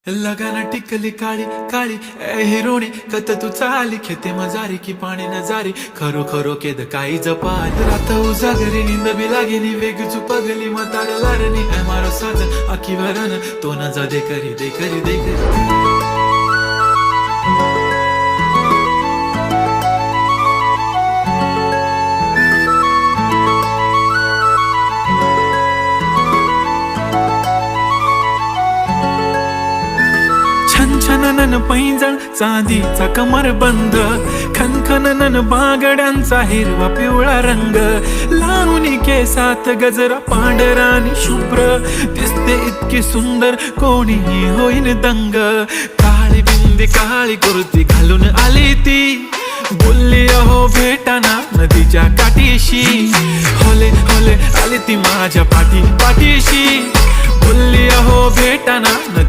लगाना टिकली काळी काळी ए हिरोणी कत तू चाली खेते मजारी की पाणी नजारी खरो खरो केद काही जपाल रात उजागरी निंद बी लागेनी वेग चुपगली मतार लारणी ए मारो साजन आखी वरन तो न जा दे करी दे करी दे करी छनछननन पैंजण चांदीचा कमर बंद खनखननन बागड्यांचा हिरवा पिवळा रंग लावणी केसात गजरा पांढरा आणि शुभ्र दिसते इतकी सुंदर कोणीही होईन दंग काळी बिंदी काळी कुर्ती घालून आली ती बोलली अहो भेटाना नदीच्या काठीशी होले होले आली ती माझ्या पाठीशी बोलली अहो भेटाना